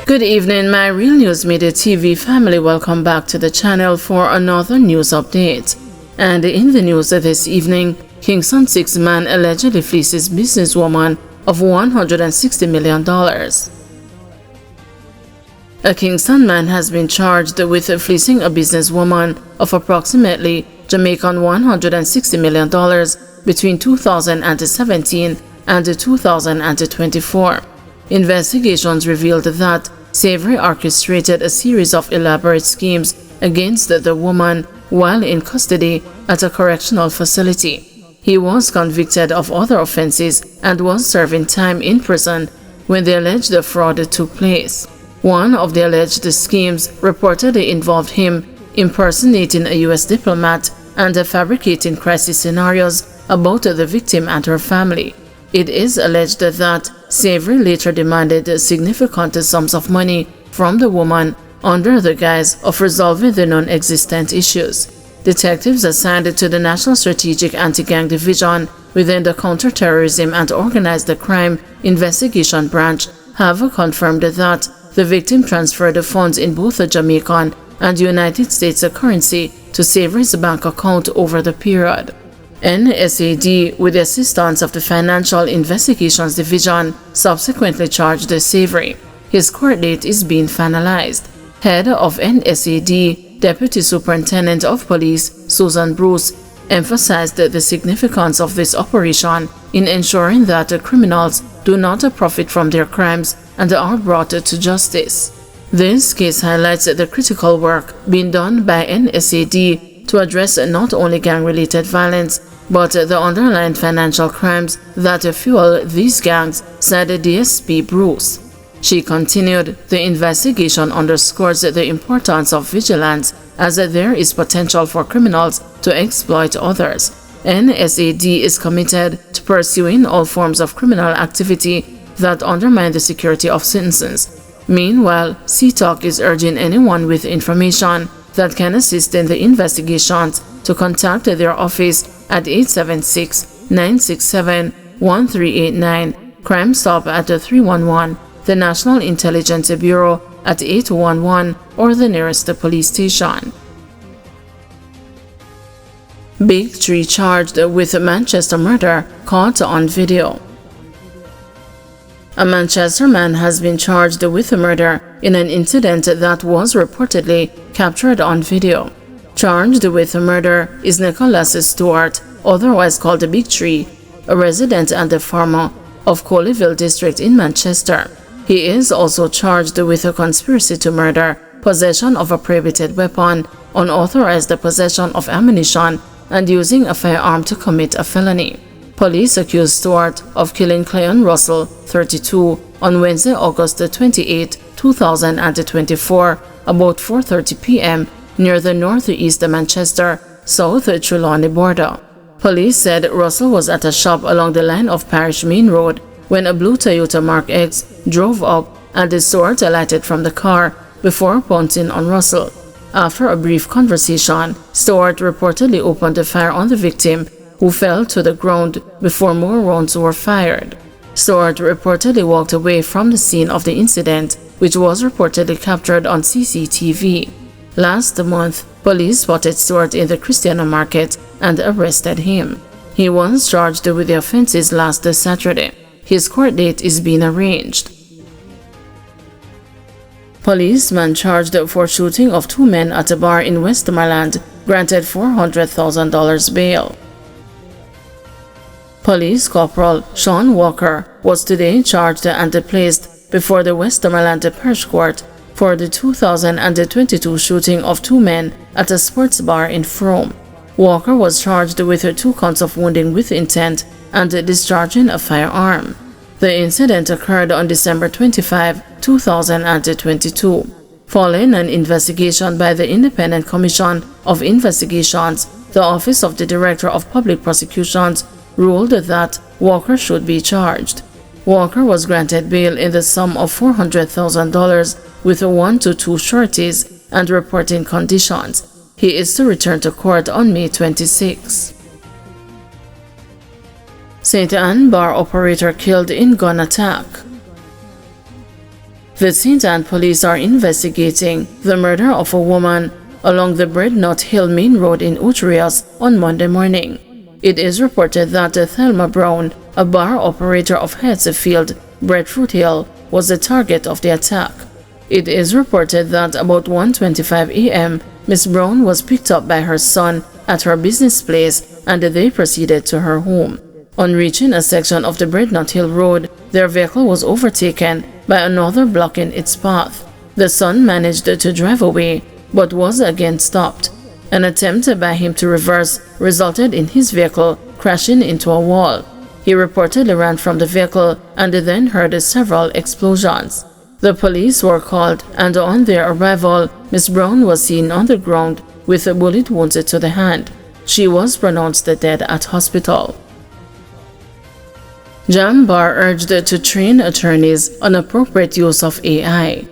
Good evening, my Real News Midday TV family. Welcome back to the channel for another news update. And in the news this evening, Kingston 6 man allegedly fleeces businesswoman of $160 million. A Kingston man has been charged with fleecing a businesswoman of approximately Jamaican $160 million between 2017 and 2024. Investigations revealed that Savory orchestrated a series of elaborate schemes against the woman while in custody at a correctional facility. He was convicted of other offenses and was serving time in prison when the alleged fraud took place. One of the alleged schemes reportedly involved him impersonating a U.S. diplomat and fabricating crisis scenarios about the victim and her family. It is alleged that Savory later demanded significant sums of money from the woman under the guise of resolving the non-existent issues. Detectives assigned to the National Strategic Anti-Gang Division within the Counterterrorism and Organized Crime Investigation Branch have confirmed that the victim transferred the funds in both the Jamaican and United States currency to Savory's bank account over the period. NSAD, with the assistance of the Financial Investigations Division, subsequently charged Savory. His court date is being finalized. Head of NSAD, Deputy Superintendent of Police Susan Bruce, emphasized the significance of this operation in ensuring that criminals do not profit from their crimes and are brought to justice. This case highlights the critical work being done by NSAD to address not only gang-related violence, but the underlying financial crimes that fuel these gangs, said DSP Bruce. She continued, "The investigation underscores the importance of vigilance as there is potential for criminals to exploit others. NSAD is committed to pursuing all forms of criminal activity that undermine the security of citizens." Meanwhile, CTOC is urging anyone with information that can assist in the investigations to contact their office at 876-967-1389, Crime Stop at 311, the National Intelligence Bureau at 811, or the nearest police station. Big Tree charged with Manchester murder caught on video. A Manchester man has been charged with murder in an incident that was reportedly captured on video. Charged with murder is Nicholas Stewart, otherwise called Big Tree, a resident and a farmer of Colleyville district in Manchester. He is also charged with a conspiracy to murder, possession of a prohibited weapon, unauthorized possession of ammunition, and using a firearm to commit a felony. Police accused Stewart of killing Cleon Russell, 32, on Wednesday, August 28, 2024, about 4:30 p.m. near the northeast Manchester, South Trelawney border. Police said Russell was at a shop along the line of Parish Main Road when a blue Toyota Mark X drove up and Stewart alighted from the car before pouncing on Russell. After a brief conversation, Stewart reportedly opened fire on the victim, who fell to the ground before more rounds were fired. Stewart reportedly walked away from the scene of the incident, which was reportedly captured on CCTV. Last month, police spotted Stewart in the Christiana Market and arrested him. He was charged with the offenses last Saturday. His court date is being arranged. Policeman charged for shooting of 2 men at a bar in Westmoreland granted $400,000 bail. Police Corporal Sean Walker was today charged and placed before the Westmoreland Parish Court for the 2022 shooting of 2 men at a sports bar in Frome. Walker was charged with 2 counts of wounding with intent and discharging a firearm. The incident occurred on December 25, 2022. Following an investigation by the Independent Commission of Investigations, the Office of the Director of Public Prosecutions ruled that Walker should be charged. Walker was granted bail in the sum of $400,000 with 1 to 2 sureties and reporting conditions. He is to return to court on May 26. St. Ann bar operator killed in gun attack. The St. Anne police are investigating the murder of a woman along the Breadnought Hill Main Road in Utrias on Monday morning. It is reported that Thelma Brown, a bar operator of Headsfield, Breadfruit Hill, was the target of the attack. It is reported that about 1:25 a.m., Miss Brown was picked up by her son at her business place and they proceeded to her home. On reaching a section of the Breadnought Hill Road, their vehicle was overtaken by another blocking its path. The son managed to drive away, but was again stopped. An attempt by him to reverse resulted in his vehicle crashing into a wall. He reportedly ran from the vehicle and then heard several explosions. The police were called, and on their arrival, Miss Brown was seen on the ground with a bullet wound to the hand. She was pronounced dead at hospital. Jam Bar urged to train attorneys on appropriate use of AI.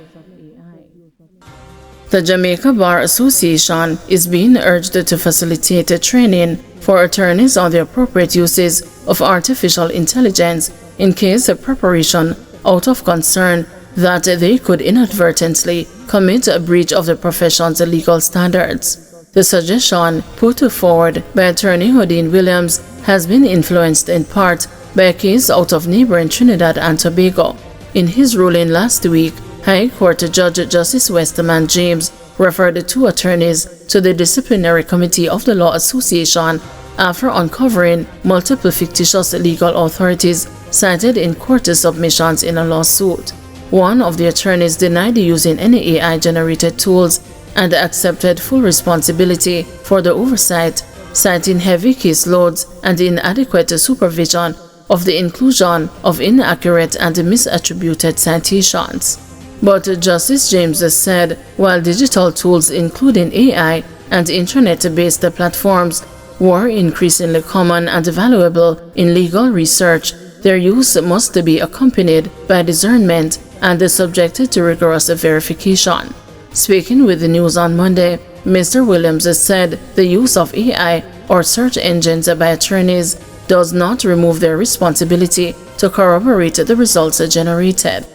The Jamaica Bar Association is being urged to facilitate training for attorneys on the appropriate uses of artificial intelligence in case of preparation out of concern that they could inadvertently commit a breach of the profession's legal standards. The suggestion, put forward by attorney Houdin Williams, has been influenced in part by a case out of neighboring Trinidad and Tobago. In his ruling last week, High Court Judge Justice Westerman James referred two attorneys to the disciplinary committee of the Law Association after uncovering multiple fictitious legal authorities cited in court submissions in a lawsuit. One of the attorneys denied using any AI-generated tools and accepted full responsibility for the oversight, citing heavy caseloads and inadequate supervision of the inclusion of inaccurate and misattributed citations. But Justice James said while digital tools including AI and internet-based platforms were increasingly common and valuable in legal research, their use must be accompanied by discernment and subjected to rigorous verification. Speaking with the news on Monday, Mr. Williams said the use of AI or search engines by attorneys does not remove their responsibility to corroborate the results generated.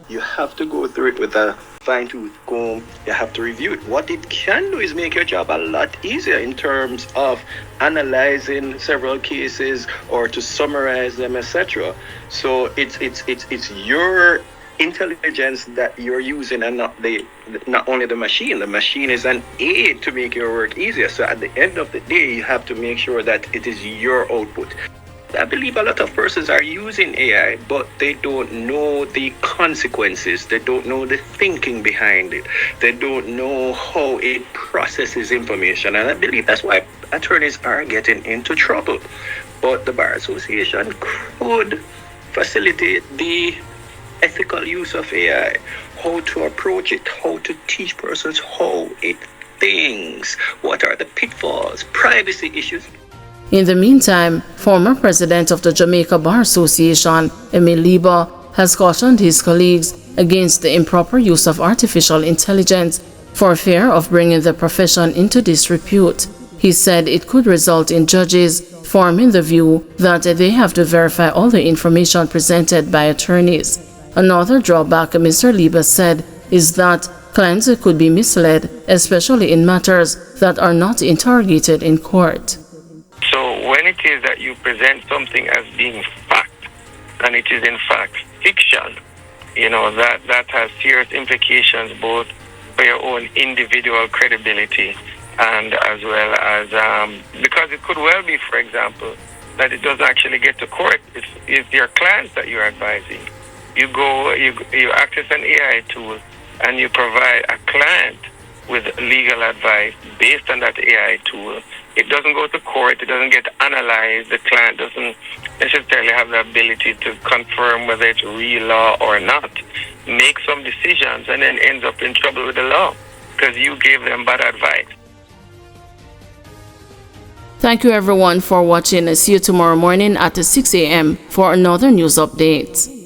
You have to go through it with a fine-tooth comb. You have to review it. What it can do is make your job a lot easier in terms of analyzing several cases or to summarize them, etc. So it's your intelligence that you're using and not only the machine. The machine is an aid to make your work easier. So at the end of the day, you have to make sure that it is your output. I believe a lot of persons are using AI, but they don't know the consequences. They don't know the thinking behind it. They don't know how it processes information. And I believe that's why attorneys are getting into trouble. But the Bar Association could facilitate the ethical use of AI, how to approach it, how to teach persons how it thinks, what are the pitfalls, privacy issues. In the meantime, former president of the Jamaica Bar Association, Emil Lieber, has cautioned his colleagues against the improper use of artificial intelligence for fear of bringing the profession into disrepute. He said it could result in judges forming the view that they have to verify all the information presented by attorneys. Another drawback, Mr. Lieber said, is that clients could be misled, especially in matters that are not interrogated in court. So when it is that you present something as being fact, and it is in fact fiction, that has serious implications both for your own individual credibility and as well as, because it could well be, for example, that it doesn't actually get to court. It's your clients that you're advising. You access an AI tool and you provide a client with legal advice based on that AI tool. It doesn't go to court, it doesn't get analyzed, the client doesn't necessarily have the ability to confirm whether it's real law or not, make some decisions and then ends up in trouble with the law because you gave them bad advice. Thank you everyone for watching. See you tomorrow morning at 6 a.m. for another news update.